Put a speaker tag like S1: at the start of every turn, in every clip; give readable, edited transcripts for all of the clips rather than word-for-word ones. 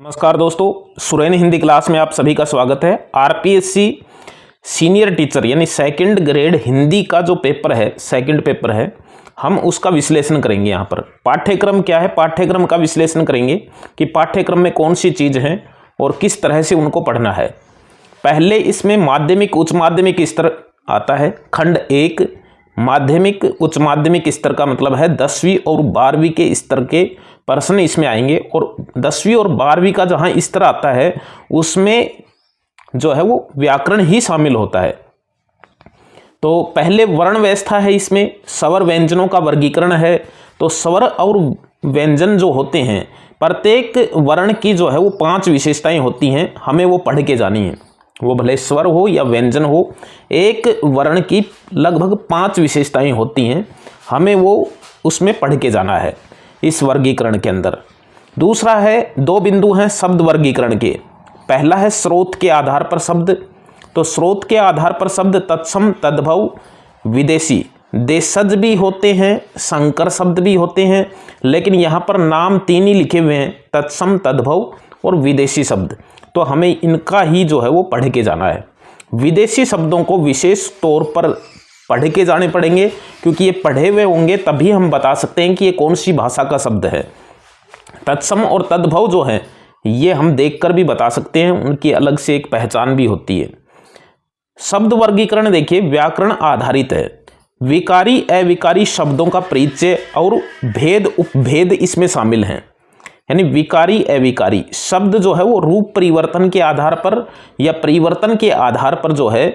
S1: नमस्कार दोस्तों, सुरैन हिंदी क्लास में आप सभी का स्वागत है। आरपीएससी सीनियर टीचर यानी सेकंड ग्रेड हिंदी का जो पेपर है, सेकंड पेपर है, हम उसका विश्लेषण करेंगे। यहाँ पर पाठ्यक्रम क्या है, पाठ्यक्रम का विश्लेषण करेंगे कि पाठ्यक्रम में कौन सी चीज़ है और किस तरह से उनको पढ़ना है। पहले इसमें माध्यमिक उच्च माध्यमिक स्तर आता है। खंड 1 माध्यमिक उच्च माध्यमिक स्तर का मतलब है 10वीं और 12वीं के स्तर के प्रश्न इसमें आएंगे। और 10वीं और 12वीं का जहाँ स्तर आता है उसमें जो है वो व्याकरण ही शामिल होता है। तो पहले वर्ण व्यवस्था है, इसमें स्वर व्यंजनों का वर्गीकरण है। तो स्वर और व्यंजन जो होते हैं, प्रत्येक वर्ण की जो है वो 5 विशेषताएं होती हैं, हमें वो पढ़ के जानी है। वो भले स्वर हो या व्यंजन हो, एक वर्ण की लगभग 5 विशेषताएं होती हैं, हमें वो उसमें पढ़ के जाना है इस वर्गीकरण के अंदर। दूसरा है, 2 बिंदु हैं शब्द वर्गीकरण के। पहला है स्रोत के आधार पर शब्द। तो स्रोत के आधार पर शब्द तत्सम, तद्भव, विदेशी, देशज भी होते हैं, संकर शब्द भी होते हैं, लेकिन यहाँ पर नाम 3 ही लिखे हुए हैं, तत्सम, तद्भव और विदेशी शब्द। तो हमें इनका ही जो है वो पढ़ के जाना है। विदेशी शब्दों को विशेष तौर पर पढ़ के जाने पड़ेंगे, क्योंकि ये पढ़े हुए होंगे तभी हम बता सकते हैं कि ये कौन सी भाषा का शब्द है। तत्सम और तद्भव जो है ये हम देखकर भी बता सकते हैं, उनकी अलग से एक पहचान भी होती है। शब्द वर्गीकरण देखिए व्याकरण आधारित है। विकारी अविकारी शब्दों का परिचय और भेद उपभेद इसमें शामिल हैं। यानी विकारी अविकारी शब्द जो है वो रूप परिवर्तन के आधार पर या परिवर्तन के आधार पर जो है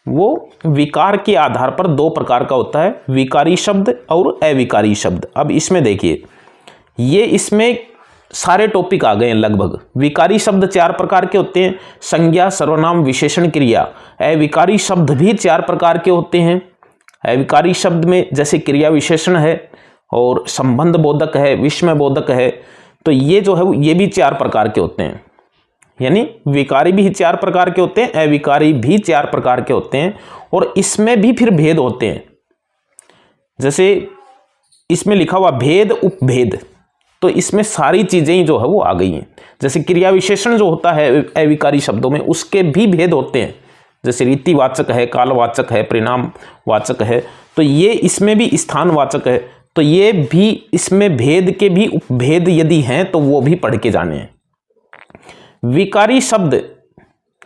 S1: वो विकार के आधार पर 2 प्रकार का होता है, विकारी शब्द और अविकारी शब्द। अब इसमें देखिए ये इसमें सारे टॉपिक आ गए हैं लगभग। विकारी शब्द 4 प्रकार के होते हैं, संज्ञा, सर्वनाम, विशेषण, क्रिया। अविकारी शब्द भी 4 प्रकार के होते हैं। अविकारी शब्द में जैसे क्रिया विशेषण है और संबंध बोधक है, विस्मय बोधक है। तो ये जो है ये भी 4 प्रकार के होते हैं। यानी विकारी भी 4 प्रकार के होते हैं, अविकारी भी 4 प्रकार के होते हैं, और इसमें भी फिर भेद होते हैं। जैसे इसमें लिखा हुआ भेद उपभेद, तो इसमें सारी चीजें ही जो है वो आ गई हैं। जैसे क्रिया विशेषण जो होता है अविकारी शब्दों में, उसके भी भेद होते हैं। जैसे रीतिवाचक है, कालवाचक है, परिणामवाचक है। तो ये इसमें भी स्थानवाचक है। तो ये भी इसमें भेद के भी उपभेद यदि हैं तो वो भी पढ़ के जाने हैं। विकारी शब्द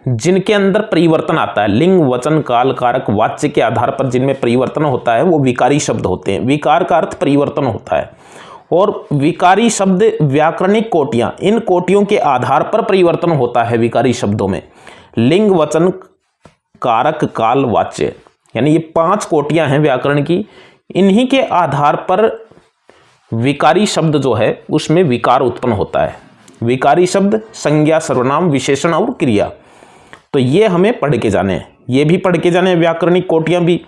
S1: जिनके अंदर परिवर्तन आता है, लिंग, वचन, काल, कारक, वाच्य के आधार पर जिनमें परिवर्तन होता है वो विकारी शब्द होते हैं। विकार का अर्थ परिवर्तन होता है। और विकारी शब्द व्याकरणिक कोटियां, इन कोटियों के आधार पर परिवर्तन होता है विकारी शब्दों में। लिंग, वचन, कारक, काल, वाच्य, यानी ये 5 कोटियां हैं व्याकरण की। इन्हीं के आधार पर विकारी शब्द जो है उसमें विकार उत्पन्न होता है। विकारी शब्द संज्ञा, सर्वनाम, विशेषण और क्रिया। तो ये हमें पढ़ के जाने हैं, ये भी पढ़ के जाने हैं, व्याकरणिक कोटियां भी।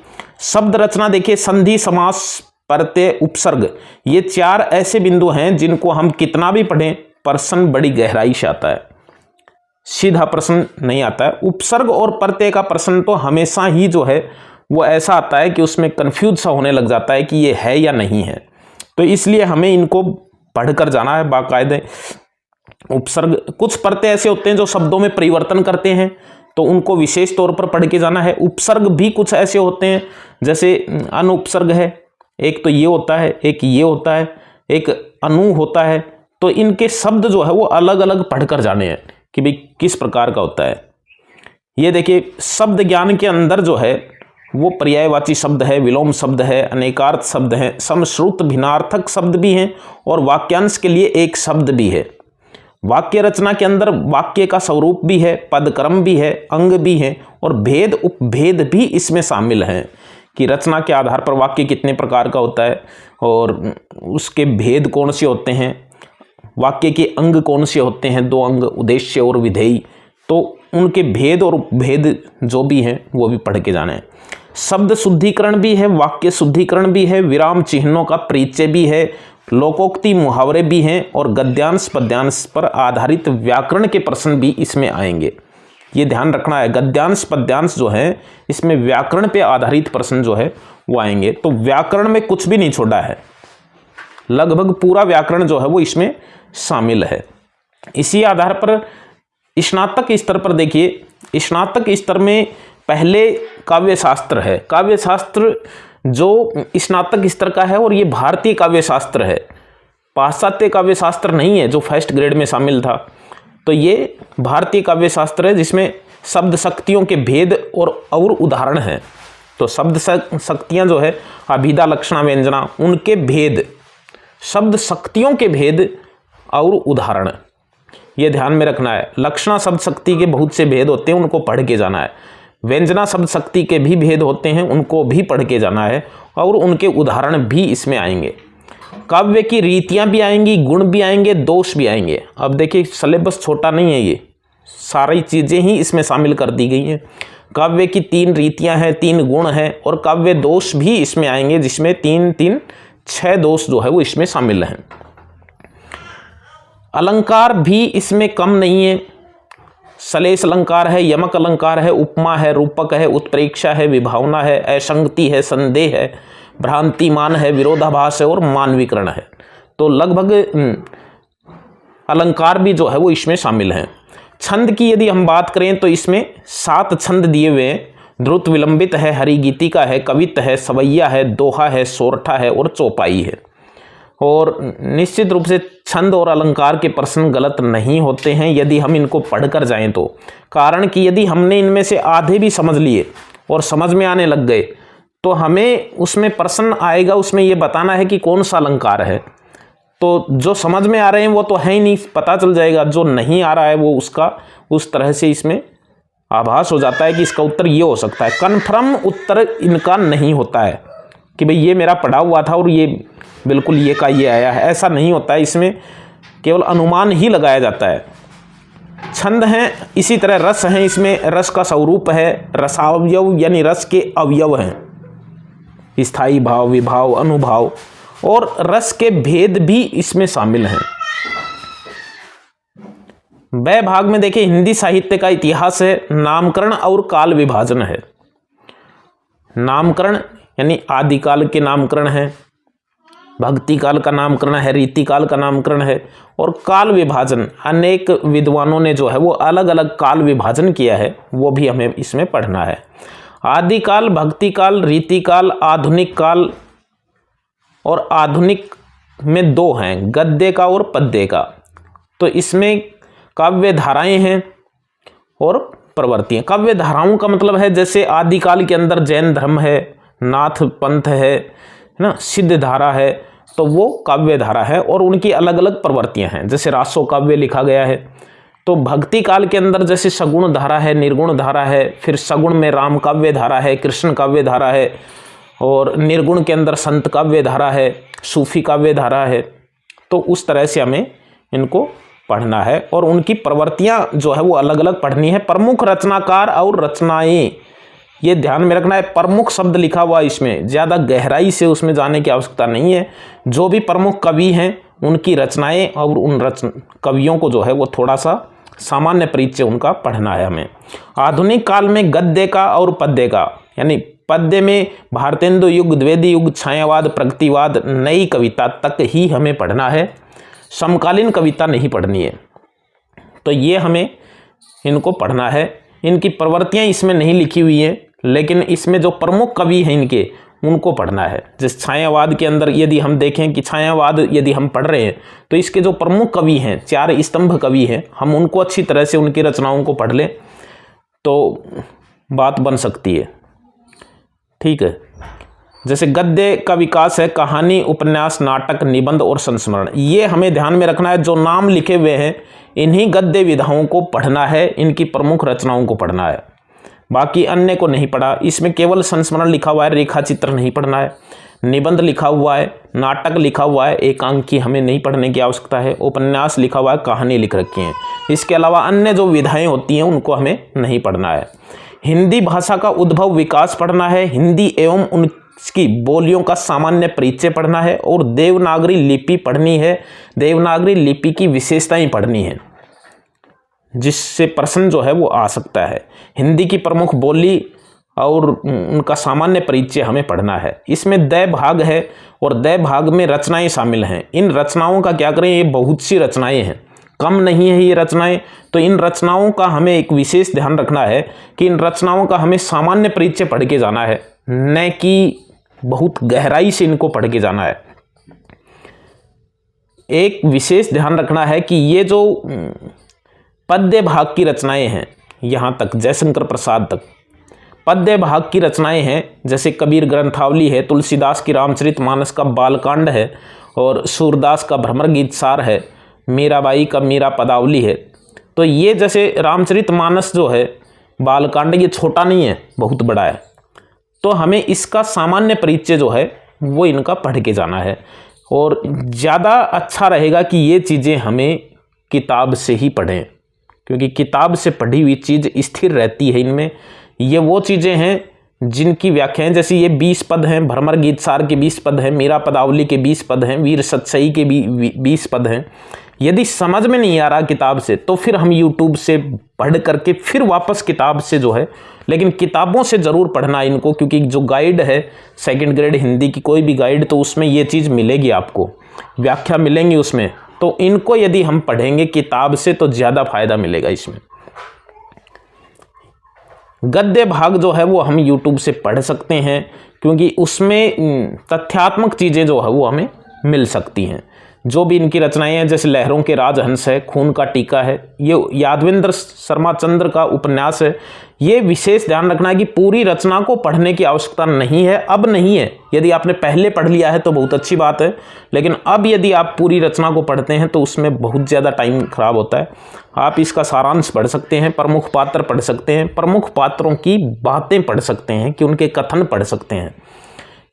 S1: शब्द रचना देखिए, संधि, समास, प्रत्यय, उपसर्ग, ये 4 ऐसे बिंदु हैं जिनको हम कितना भी पढ़ें प्रश्न बड़ी गहराई से आता है, सीधा प्रश्न नहीं आता है। उपसर्ग और प्रत्यय का प्रश्न तो हमेशा ही जो है वो ऐसा आता है कि उसमें कंफ्यूज सा होने लग जाता है कि ये है या नहीं है। तो इसलिए हमें इनको पढ़कर जाना है बाकायदे। उपसर्ग, कुछ प्रत्यय ऐसे होते हैं जो शब्दों में परिवर्तन करते हैं, तो उनको विशेष तौर पर पढ़ के जाना है। उपसर्ग भी कुछ ऐसे होते हैं, जैसे अनुपसर्ग है, एक तो ये होता है, एक ये होता है, एक अनु होता है। तो इनके शब्द जो है वो अलग अलग पढ़कर जाने हैं कि भाई किस प्रकार का होता है। ये देखिए शब्द ज्ञान के अंदर जो है वो पर्यायवाची शब्द है, विलोम शब्द है, अनेकार्थ शब्द है, समश्रुत भिन्नार्थक शब्द भी हैं, और वाक्यांश के लिए एक शब्द भी है। वाक्य रचना के अंदर वाक्य का स्वरूप भी है, पदक्रम भी है, अंग भी है, और भेद उपभेद भी इसमें शामिल हैं कि रचना के आधार पर वाक्य कितने प्रकार का होता है और उसके भेद कौन से होते हैं, वाक्य के अंग कौन से होते हैं, 2 अंग, उद्देश्य और विधेय। तो उनके भेद और उपभेद जो भी हैं वो भी पढ़ के जाना है। शब्द शुद्धिकरण भी है, वाक्य शुद्धिकरण भी है, विराम चिन्हों का परिचय भी है, लोकोक्ति मुहावरे भी हैं, और गद्यांश पद्यांश पर आधारित व्याकरण के प्रश्न भी इसमें आएंगे। ये ध्यान रखना है, गद्यांश पद्यांश जो है इसमें व्याकरण पे आधारित प्रश्न जो है वो आएंगे। तो व्याकरण में कुछ भी नहीं छोड़ा है, लगभग पूरा व्याकरण जो है वो इसमें शामिल है। इसी आधार पर स्नातक स्तर पर देखिए, स्नातक स्तर में पहले काव्य शास्त्र है। काव्य शास्त्र जो स्नातक स्तर का है और ये भारतीय काव्य शास्त्र है, पाश्चात्य काव्य शास्त्र नहीं है जो फर्स्ट ग्रेड में शामिल था। तो ये भारतीय काव्य शास्त्र है जिसमें शब्द शक्तियों के भेद और उदाहरण हैं। तो शब्द शक्तियाँ जो है अभिधा लक्षणा व्यंजना, उनके भेद, शब्द शक्तियों के भेद और उदाहरण, ये ध्यान में रखना है। लक्षणा शब्द शक्ति के बहुत से भेद होते हैं, उनको पढ़ के जाना है। व्यंजना शब्द शक्ति के भी भेद होते हैं, उनको भी पढ़ के जाना है और उनके उदाहरण भी इसमें आएंगे। काव्य की रीतियाँ भी आएंगी, गुण भी आएंगे, दोष भी आएंगे। अब देखिए सिलेबस छोटा नहीं है, ये सारी चीज़ें ही इसमें शामिल कर दी गई हैं। काव्य की 3 रीतियाँ हैं, 3 गुण हैं और काव्य दोष भी इसमें आएंगे, जिसमें 6 दोष जो है वो इसमें शामिल हैं। अलंकार भी इसमें कम नहीं है। सलेश अलंकार है, यमक अलंकार है, उपमा है, रूपक है, उत्प्रेक्षा है, विभावना है, असंगति है, संदेह है, भ्रांतिमान है, विरोधाभास है और मानवीकरण है। तो लगभग अलंकार भी जो है वो इसमें शामिल हैं। छंद की यदि हम बात करें तो इसमें 7 छंद दिए हुए हैं। ध्रुत विलंबित है, हरिगीतिका है, कवित्त है, सवैया है, दोहा है, सोरठा है और चौपाई है। और निश्चित रूप से छंद और अलंकार के प्रश्न गलत नहीं होते हैं यदि हम इनको पढ़कर जाएं तो। कारण कि यदि हमने इनमें से आधे भी समझ लिए और समझ में आने लग गए तो हमें उसमें प्रश्न आएगा, उसमें ये बताना है कि कौन सा अलंकार है। तो जो समझ में आ रहे हैं वो तो है ही नहीं, पता चल जाएगा। जो नहीं आ रहा है वो उसका उस तरह से इसमें आभास हो जाता है कि इसका उत्तर ये हो सकता है। कन्फर्म उत्तर इनका नहीं होता है कि भाई ये मेरा पढ़ा हुआ था और ये बिल्कुल ये का ये आया है, ऐसा नहीं होता है। इसमें केवल अनुमान ही लगाया जाता है। छंद हैं, इसी तरह रस हैं, इसमें रस का स्वरूप है, रसावयव यानी रस के अवयव हैं, स्थायी भाव, विभाव, अनुभाव और रस के भेद भी इसमें शामिल हैं। ब भाग में देखिए हिंदी साहित्य का इतिहास है, नामकरण और काल विभाजन है। नामकरण यानी आदिकाल के नामकरण है, भक्ति काल का नामकरण है, रीति काल का नामकरण है और काल विभाजन, अनेक विद्वानों ने जो है वो अलग अलग काल विभाजन किया है, वो भी हमें इसमें पढ़ना है। आदिकाल, भक्ति काल, रीति काल, आधुनिक काल और आधुनिक में 2 हैं, गद्य का और पद्य का। तो इसमें काव्य धाराएं हैं और प्रवृत्तियां। काव्य धाराओं का मतलब है जैसे आदिकाल के अंदर जैन धर्म है, नाथ पंथ है ना, सिद्ध धारा है, तो वो काव्य धारा है और उनकी अलग अलग प्रवृत्तियां हैं। जैसे रासो काव्य लिखा गया है। तो भक्ति काल के अंदर जैसे सगुण धारा है, निर्गुण धारा है, फिर सगुण में राम काव्य धारा है, कृष्ण काव्य धारा है और निर्गुण के अंदर संत काव्य धारा है, सूफी काव्य धारा है। तो उस तरह से हमें इनको पढ़ना है और उनकी प्रवृत्तियां जो है वो अलग अलग पढ़नी है। प्रमुख रचनाकार और रचनाएं, ये ध्यान में रखना है। प्रमुख शब्द लिखा हुआ इसमें, ज़्यादा गहराई से उसमें जाने की आवश्यकता नहीं है। जो भी प्रमुख कवि हैं उनकी रचनाएं और उन कवियों को जो है वो थोड़ा सा सामान्य परिचय उनका पढ़ना है हमें। आधुनिक काल में गद्य का और पद्य का, यानी पद्य में भारतेंदु युग, द्विवेदी युग, छायावाद, प्रगतिवाद, नई कविता तक ही हमें पढ़ना है, समकालीन कविता नहीं पढ़नी है। तो ये हमें इनको पढ़ना है। इनकी प्रवृत्तियाँ इसमें नहीं लिखी हुई हैं, लेकिन इसमें जो प्रमुख कवि हैं इनके, उनको पढ़ना है। जिस छायावाद के अंदर यदि हम देखें कि छायावाद यदि हम पढ़ रहे हैं तो इसके जो प्रमुख कवि हैं, 4 स्तंभ कवि हैं, हम उनको अच्छी तरह से उनकी रचनाओं को पढ़ लें तो बात बन सकती है। ठीक है। जैसे गद्य का विकास है कहानी, उपन्यास, नाटक, निबंध और संस्मरण। ये हमें ध्यान में रखना है। जो नाम लिखे हुए हैं इन्हीं गद्य विधाओं को पढ़ना है, इनकी प्रमुख रचनाओं को पढ़ना है, बाकी अन्य को नहीं पढ़ा। इसमें केवल संस्मरण लिखा हुआ है, रेखा चित्र नहीं पढ़ना है। निबंध लिखा हुआ है, नाटक लिखा हुआ है, एकांकी हमें नहीं पढ़ने की आवश्यकता है। उपन्यास लिखा हुआ है, कहानी लिख रखी है। इसके अलावा अन्य जो विधाएं होती हैं उनको हमें नहीं पढ़ना है। हिंदी भाषा का उद्भव विकास पढ़ना है, हिंदी एवं उनकी बोलियों का सामान्य परिचय पढ़ना है और देवनागरी लिपि पढ़नी है। देवनागरी लिपि की विशेषताएं पढ़नी है जिससे प्रश्न जो है वो आ सकता है। हिंदी की प्रमुख बोली और उनका सामान्य परिचय हमें पढ़ना है। इसमें द भाग है और द भाग में रचनाएं शामिल हैं। इन रचनाओं का क्या करें, ये बहुत सी रचनाएं हैं, कम नहीं है ये रचनाएं। तो इन रचनाओं का हमें एक विशेष ध्यान रखना है कि इन रचनाओं का हमें सामान्य परिचय पढ़ के जाना है, न कि बहुत गहराई से इनको पढ़ के जाना है। एक विशेष ध्यान रखना है कि ये जो पद्य भाग की रचनाएं हैं, यहाँ तक जयशंकर प्रसाद तक पद्य भाग की रचनाएं हैं, जैसे कबीर ग्रंथावली है, तुलसीदास की रामचरितमानस का बालकांड है, और सूरदास का भ्रमर गीत सार है, मीराबाई का मीरा पदावली है। तो ये जैसे रामचरितमानस जो है बालकांड, ये छोटा नहीं है, बहुत बड़ा है। तो हमें इसका सामान्य परिचय जो है वो इनका पढ़ के जाना है, और ज़्यादा अच्छा रहेगा कि ये चीज़ें हमें किताब से ही पढ़ें, क्योंकि किताब से पढ़ी हुई चीज़ स्थिर रहती है इनमें। ये वो चीज़ें हैं जिनकी व्याख्याएं, जैसे ये 20 पद हैं, भ्रमर गीत सार के 20 पद हैं, मीरा पदावली के 20 पद हैं, वीर सतसई के भी 20 पद हैं। यदि समझ में नहीं आ रहा किताब से, तो फिर हम यूट्यूब से पढ़ करके फिर वापस किताब से जो है, लेकिन किताबों से ज़रूर पढ़ना इनको, क्योंकि जो गाइड है सेकंड ग्रेड हिंदी की, कोई भी गाइड, तो उसमें ये चीज़ मिलेगी, आपको व्याख्या मिलेंगी उसमें। तो इनको यदि हम पढ़ेंगे किताब से तो ज़्यादा फायदा मिलेगा इसमें। गद्य भाग जो है वो हम यूट्यूब से पढ़ सकते हैं, क्योंकि उसमें तथ्यात्मक चीज़ें जो है वो हमें मिल सकती हैं। जो भी इनकी रचनाएं हैं, जैसे लहरों के राजहंस है, खून का टीका है, ये यादवेंद्र शर्मा चंद्र का उपन्यास है। ये विशेष ध्यान रखना है कि पूरी रचना को पढ़ने की आवश्यकता नहीं है, अब नहीं है। यदि आपने पहले पढ़ लिया है तो बहुत अच्छी बात है, लेकिन अब यदि आप पूरी रचना को पढ़ते हैं तो उसमें बहुत ज़्यादा टाइम खराब होता है। आप इसका सारांश पढ़ सकते हैं, प्रमुख पात्र पढ़ सकते हैं, प्रमुख पात्रों की बातें पढ़ सकते हैं, कि उनके कथन पढ़ सकते हैं।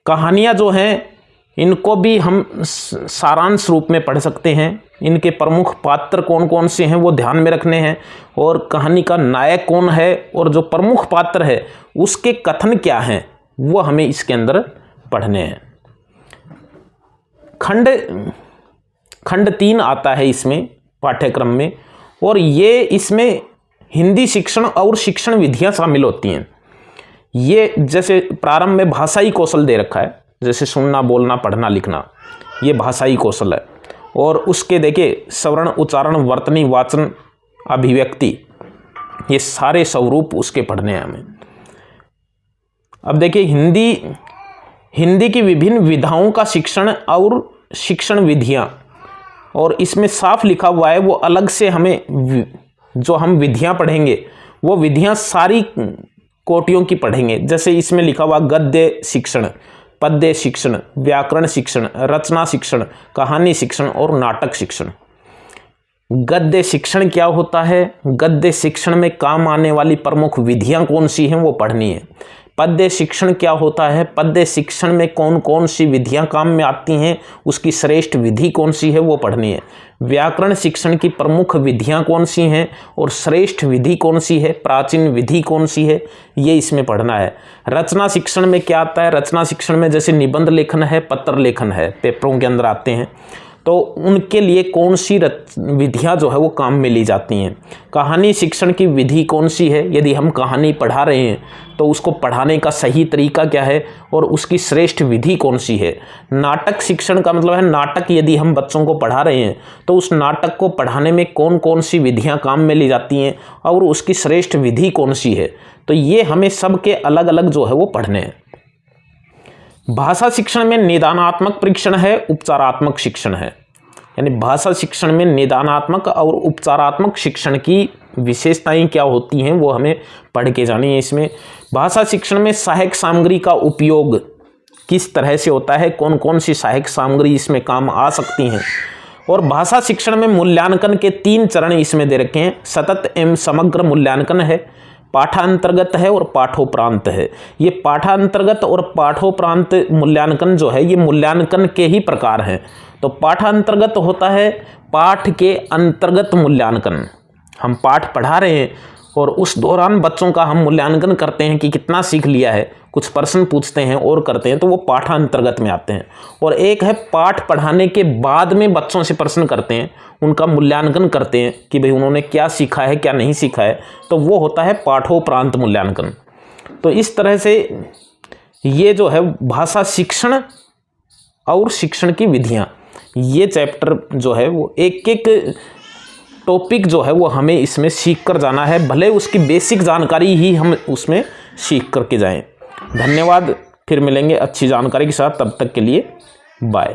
S1: कहानियाँ जो हैं इनको भी हम सारांश रूप में पढ़ सकते हैं। इनके प्रमुख पात्र कौन कौन से हैं वो ध्यान में रखने हैं, और कहानी का नायक कौन है, और जो प्रमुख पात्र है उसके कथन क्या हैं वो हमें इसके अंदर पढ़ने हैं। खंड 3 आता है इसमें पाठ्यक्रम में, और ये इसमें हिंदी शिक्षण और शिक्षण विधियां शामिल होती हैं। ये जैसे प्रारंभ में भाषाई कौशल दे रखा है, जैसे सुनना, बोलना, पढ़ना, लिखना, ये भाषाई कौशल है। और उसके देखिए श्रवण, उच्चारण, वर्तनी, वाचन, अभिव्यक्ति, ये सारे स्वरूप उसके पढ़ने हैं हमें। अब देखिए हिंदी की विभिन्न विधाओं का शिक्षण और शिक्षण विधियां, और इसमें साफ लिखा हुआ है वो अलग से हमें जो हम विधियां पढ़ेंगे वो विधियां सारी कोटियों की पढ़ेंगे। जैसे इसमें लिखा हुआ गद्य शिक्षण, पद्य शिक्षण, व्याकरण शिक्षण, रचना शिक्षण, कहानी शिक्षण और नाटक शिक्षण। गद्य शिक्षण क्या होता है, गद्य शिक्षण में काम आने वाली प्रमुख विधियां कौन सी हैं वो पढ़नी है। पद्य शिक्षण क्या होता है, पद्य शिक्षण में कौन कौन सी विधियां काम में आती हैं, उसकी श्रेष्ठ विधि कौन सी है वो पढ़नी है। व्याकरण शिक्षण की प्रमुख विधियां कौन सी हैं और श्रेष्ठ विधि कौन सी है, प्राचीन विधि कौन सी है, ये इसमें पढ़ना है। रचना शिक्षण में क्या आता है, रचना शिक्षण में जैसे निबंध लेखन है, पत्र लेखन है, पेपरों के अंदर आते हैं, तो उनके लिए कौन सी विधियां जो है वो काम में ली जाती हैं। कहानी शिक्षण की विधि कौन सी है, यदि हम कहानी पढ़ा रहे हैं तो उसको पढ़ाने का सही तरीका क्या है और उसकी श्रेष्ठ विधि कौन सी है। नाटक शिक्षण का मतलब है नाटक यदि हम बच्चों को पढ़ा रहे हैं तो उस नाटक को पढ़ाने में कौन कौन सी विधियां काम में ली जाती हैं और उसकी श्रेष्ठ विधि कौन सी है। तो ये हमें सबके अलग अलग जो है वो पढ़ने हैं। भाषा शिक्षण में निदानात्मक परीक्षण है, उपचारात्मक शिक्षण है। यानी भाषा शिक्षण में निदानात्मक और उपचारात्मक शिक्षण की विशेषताएं क्या होती हैं वो हमें पढ़ के जानी है। इसमें भाषा शिक्षण में सहायक सामग्री का उपयोग किस तरह से होता है, कौन कौन सी सहायक सामग्री इसमें काम आ सकती हैं। और भाषा शिक्षण में मूल्यांकन के 3 चरण इसमें दे रखे हैं। सतत एवं समग्र मूल्यांकन है, पाठांतर्गत है और पाठोपरांत है। ये पाठांतर्गत और पाठोपरांत मूल्यांकन जो है ये मूल्यांकन के ही प्रकार हैं। तो पाठांतर्गत होता है पाठ के अंतर्गत मूल्यांकन, हम पाठ पढ़ा रहे हैं और उस दौरान बच्चों का हम मूल्यांकन करते हैं कि कितना सीख लिया है, कुछ प्रश्न पूछते हैं और करते हैं, तो वो पाठांतर्गत में आते हैं। और एक है पाठ पढ़ाने के बाद में बच्चों से प्रश्न करते हैं, उनका मूल्यांकन करते हैं कि भाई उन्होंने क्या सीखा है क्या नहीं सीखा है, तो वो होता है पाठोपरांत मूल्यांकन। तो इस तरह से ये जो है भाषा शिक्षण और शिक्षण की विधियाँ, ये चैप्टर जो है वो एक एक टॉपिक जो है वो हमें इसमें सीख कर जाना है, भले उसकी बेसिक जानकारी ही हम उसमें सीख करके जाएं। धन्यवाद, फिर मिलेंगे अच्छी जानकारी के साथ, तब तक के लिए बाय।